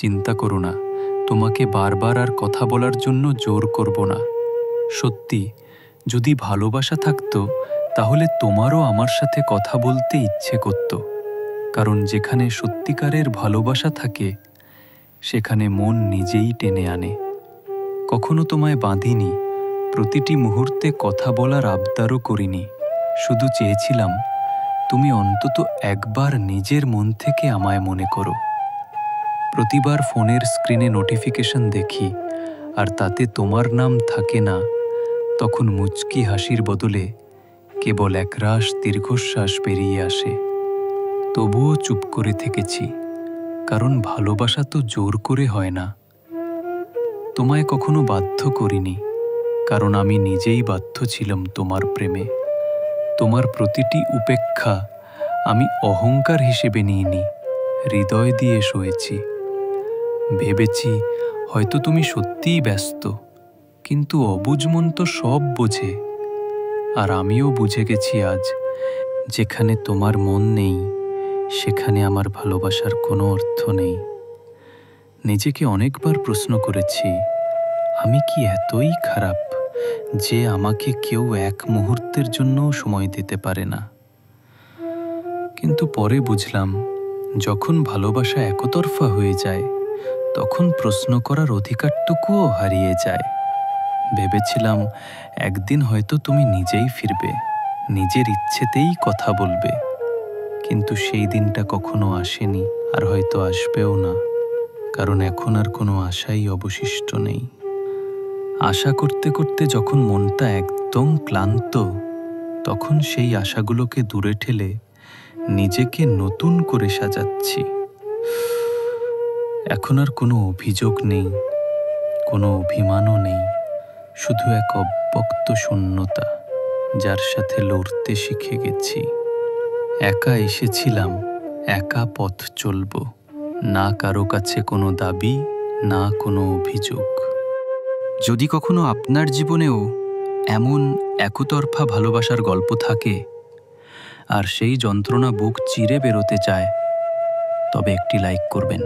চিন্তা করো না, তোমাকে বারবার আর কথা বলার জন্য জোর করব না। সত্যি, যদি ভালোবাসা থাকতো তাহলে তোমারও আমার সাথে কথা বলতে ইচ্ছে করত। কারণ যেখানে সত্যিকারের ভালোবাসা থাকে সেখানে মন নিজেই টেনে আনে। কখনো তোমায় বাঁধিনি, প্রতিটি মুহূর্তে কথা বলার আবদারও করিনি। শুধু চেয়েছিলাম তুমি অন্তত একবার নিজের মন থেকে আমায় মনে করো। প্রতিবার ফোনের স্ক্রিনে নোটিফিকেশন দেখি আর তাতে তোমার নাম থাকে না, তখন মুচকি হাসির বদলে কেবল একরাশ দীর্ঘশ্বাস বেরিয়ে আসে। তবুও চুপ করে থেকেছি, কারণ ভালোবাসা তো জোর করে হয় না। তোমায় কখনো বাধ্য করিনি, কারণ আমি নিজেই বাধ্য ছিলাম তোমার প্রেমে। তোমার প্রতিটি উপেক্ষা আমি অহংকার হিসেবে নিইনি, হৃদয় দিয়ে সয়েছি। ভেবেছি হয়তো তুমি সত্যিই ব্যস্ত, কিন্তু অবুঝ মন তো সব বোঝে। আর আমিও বুঝে গেছি আজ, যেখানে তোমার মন নেই সেখানে আমার ভালোবাসার কোনো অর্থ নেই। নিজেকে অনেকবার প্রশ্ন করেছি, আমি কি এতই খারাপ যে আমাকে কেউ এক মুহূর্তের জন্যও সময় দিতে পারে না? কিন্তু পরে বুঝলাম, যখন ভালোবাসা একতরফা হয়ে যায় তখন প্রশ্ন করার অধিকারটুকুও হারিয়ে যায়। ভেবেছিলাম একদিন হয়তো তুমি নিজেই ফিরবে, নিজের ইচ্ছেতেই কথা বলবে। কিন্তু সেই দিনটা কখনো আসেনি, আর হয়তো আসবেও না, কারণ এখন আর কোনো আশাই অবশিষ্ট নেই। আশা করতে করতে যখন মনটা একদম ক্লান্ত, তখন সেই আশাগুলোকে দূরে ঠেলে নিজেকে নতুন করে সাজাচ্ছি। এখন আর কোনো অভিযোগ নেই, কোনো অভিমানও নেই, শুধু এক অব্যক্ত শূন্যতা, যার সাথে লড়তে শিখে গেছি। একা এসেছিলাম, একা পথ চলব, না কারো কাছে কোনো দাবি, না কোনো অভিযোগ। যদি কখনো আপনার জীবনেও এমন একতরফা ভালোবাসার গল্প থাকে আর সেই যন্ত্রণা বুক চিরে বেরোতে চায়, তবে একটি লাইক করবেন।